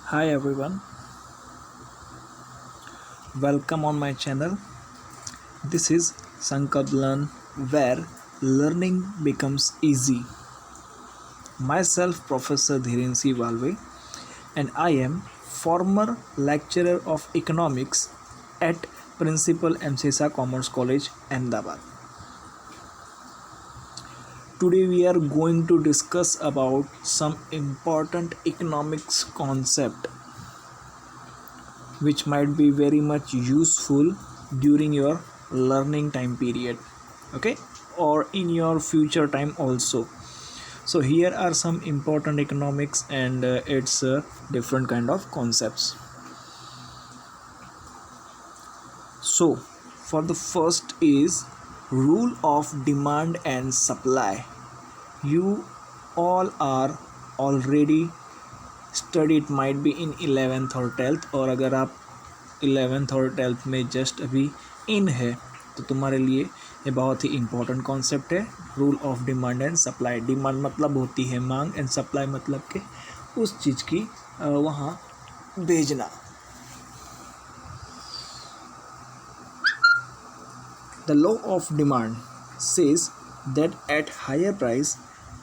Hi everyone, welcome on my channel. This is Sankalp Learn where learning becomes easy. Myself Professor Dhirensi Valve and I am former lecturer of economics at Principal MCSA Commerce College, Ahmedabad. Today we are going to discuss about some important economics concept which might be very much useful during your learning time period, okay, or in your future time also. So here are some important economics and its different kind of concepts. So for the first is rule of demand and supply. You all are already studied, might be in 11th और 12th, और अगर आप 11th और 12th में just अभी इन है तो तुम्हारे लिए ये बहुत ही इम्पोर्टेंट कॉन्सेप्ट है, rule of demand and supply. Demand मतलब होती है मांग एंड सप्लाई मतलब कि उस चीज़ की वहाँ भेजना. The law of demand says that at higher price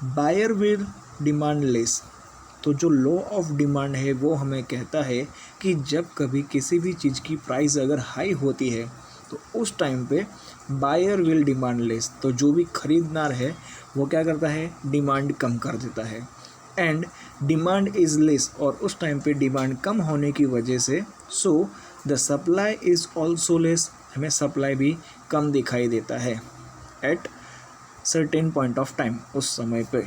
buyer will demand less. तो जो लॉ ऑफ डिमांड है वो हमें कहता है कि जब कभी किसी भी चीज़ की प्राइस अगर हाई होती है तो उस टाइम पे बायर विल डिमांड लेस. तो जो भी खरीददार है वो क्या करता है, डिमांड कम कर देता है. एंड डिमांड इज़ लेस, और उस टाइम पे डिमांड कम होने की वजह से so the supply is also less, हमें सप्लाई भी कम दिखाई देता है at certain point of time, उस समय पे.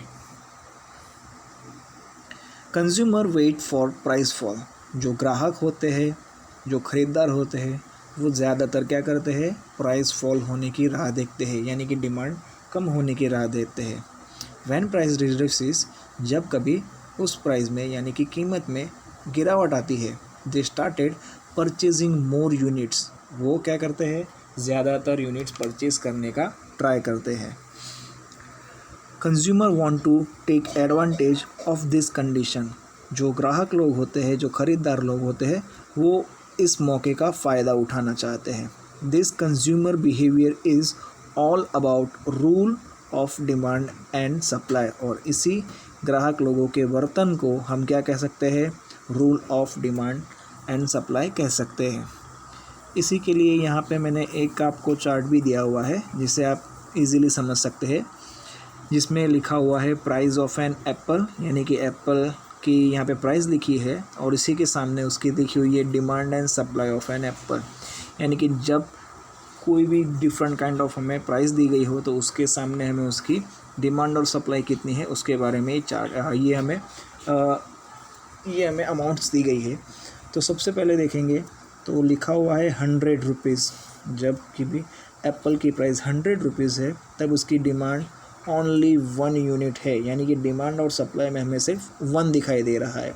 Consumer wait for price fall. जो ग्राहक होते हैं, जो ख़रीदार होते हैं, वो ज़्यादातर क्या करते हैं, प्राइस फॉल होने की राह देखते हैं, यानी कि डिमांड कम होने की राह देखते हैं. व्हेन प्राइस रिड्यूसेस, जब कभी उस प्राइस में यानी कि कीमत में गिरावट आती है, they started purchasing more units. वो क्या करते हैं, ज़्यादातर यूनिट्स परचेज करने का ट्राई करते हैं. Consumer want to take advantage of this condition. जो ग्राहक लोग होते हैं, जो ख़रीदार लोग होते हैं, वो इस मौके का फ़ायदा उठाना चाहते हैं. This consumer behaviour is all about rule of demand and supply. और इसी ग्राहक लोगों के वर्तन को हम क्या कह सकते हैं, rule of demand and supply कह सकते हैं. इसी के लिए यहाँ पे मैंने एक आपको चार्ट भी दिया हुआ है जिसे आप इजीली समझ सकते हैं, जिसमें लिखा हुआ है प्राइस ऑफ एन एप्पल, यानी कि एप्पल की यहाँ पे प्राइस लिखी है और इसी के सामने उसकी लिखी हुई है demand and supply of an apple. यानी कि जब कोई भी डिफरेंट काइंड ऑफ हमें प्राइस दी गई हो तो उसके सामने हमें उसकी डिमांड और सप्लाई कितनी है उसके बारे में ये हमें अमाउंट्स दी गई है. तो सबसे पहले देखेंगे तो लिखा हुआ है 100 रुपीज़. जब कि भी एप्पल की प्राइस 100 रुपीज़ है तब उसकी डिमांड ओनली 1 यूनिट है, यानी कि डिमांड और सप्लाई में हमें सिर्फ 1 दिखाई दे रहा है.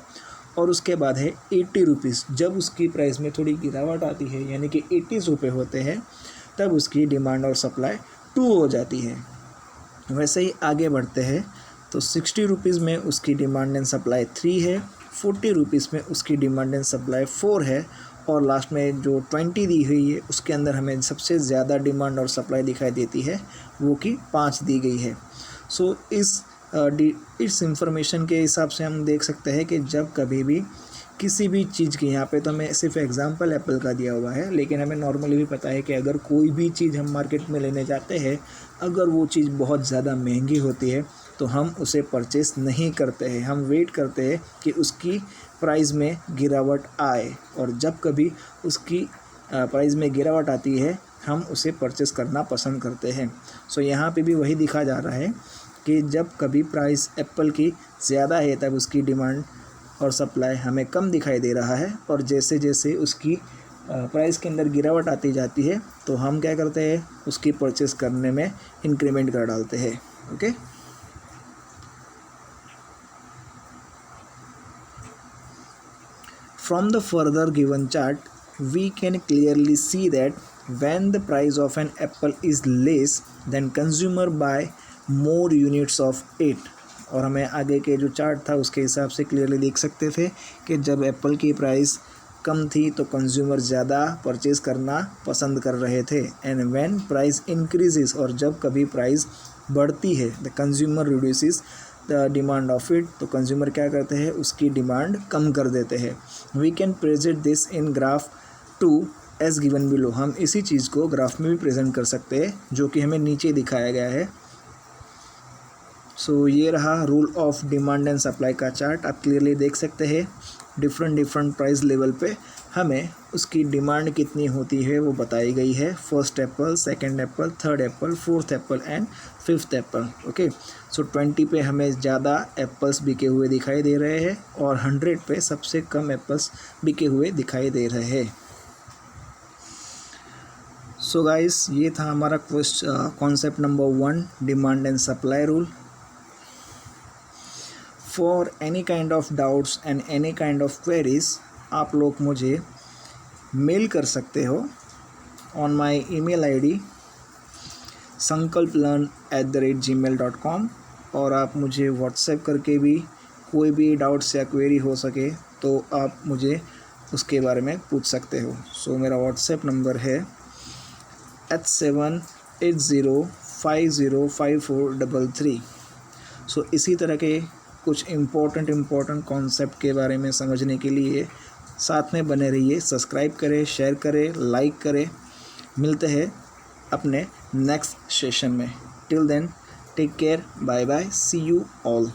और उसके बाद है 80 रुपीज़. जब उसकी प्राइस में थोड़ी गिरावट आती है यानी कि 80 रुपये होते हैं तब उसकी डिमांड और सप्लाई 2 हो जाती है. वैसे ही आगे बढ़ते हैं तो 60 रुपीज़ में उसकी डिमांड एंड सप्लाई 3 है, 40 रुपीज़ में उसकी डिमांड एंड सप्लाई 4 है, और लास्ट में जो 20 दी हुई है उसके अंदर हमें सबसे ज़्यादा डिमांड और सप्लाई दिखाई देती है, वो कि 5 दी गई है. सो इस इंफॉर्मेशन के हिसाब से हम देख सकते हैं कि जब कभी भी किसी भी चीज़ की, यहाँ पे तो हमें सिर्फ एग्जांपल एप्पल का दिया हुआ है, लेकिन हमें नॉर्मली भी पता है कि अगर कोई भी चीज़ हम मार्केट में लेने जाते हैं, अगर वो चीज़ बहुत ज़्यादा महंगी होती है तो हम उसे परचेस नहीं करते हैं, हम वेट करते हैं कि उसकी प्राइस में गिरावट आए, और जब कभी उसकी प्राइस में गिरावट आती है हम उसे परचेस करना पसंद करते हैं. सो यहाँ पे भी वही दिखा जा रहा है कि जब कभी प्राइस एप्पल की ज़्यादा है तब उसकी डिमांड और सप्लाई हमें कम दिखाई दे रहा है, और जैसे जैसे उसकी प्राइस के अंदर गिरावट आती जाती है तो हम क्या करते हैं, उसकी परचेस करने में इंक्रीमेंट कर डालते हैं. Okay, from the further given chart we can clearly see that when the price of an apple is less then consumer buy more units of it. और हमें आगे के जो चार्ट था उसके हिसाब से क्लियरली देख सकते थे कि जब एप्पल की प्राइस कम थी तो कंज्यूमर ज़्यादा परचेज करना पसंद कर रहे थे, एंड व्हेन प्राइस इंक्रीजेस, और जब कभी प्राइस बढ़ती है the consumer reduces the demand of it, तो कंज्यूमर क्या करते हैं, उसकी डिमांड कम कर देते हैं। We can present this in graph 2 as given below, हम इसी चीज़ को ग्राफ में भी प्रेजेंट कर सकते हैं जो कि हमें नीचे दिखाया गया है। सो ये रहा rule of demand and supply का चार्ट, आप क्लियरली देख सकते हैं डिफरेंट प्राइस लेवल पे हमें उसकी डिमांड कितनी होती है वो बताई गई है। First apple, second apple, third apple, fourth apple and fifth apple. Okay, so 20 पे हमें ज़्यादा एप्पल्स बिके हुए दिखाई दे रहे हैं और 100 पे सबसे कम एप्पल्स बिके हुए दिखाई दे रहे हैं। सो गाइस, ये था हमारा concept number 1, demand and supply rule. For any kind of doubts and any kind of queries आप लोग मुझे मेल कर सकते हो on my email ID sankalplearn@gmail.com, और आप मुझे व्हाट्सएप करके भी कोई भी डाउट्स या क्वेरी हो सके तो आप मुझे उसके बारे में पूछ सकते हो। सो मेरा व्हाट्सएप नंबर है 8780505433। सो इसी तरह के कुछ इम्पोर्टेंट कॉन्सेप्ट के बारे में समझने के लिए साथ में बने रहिए, सब्सक्राइब करें, शेयर करें, लाइक करें। मिलते हैं अपने नेक्स्ट सेशन में। Till then take care, bye bye, see you all.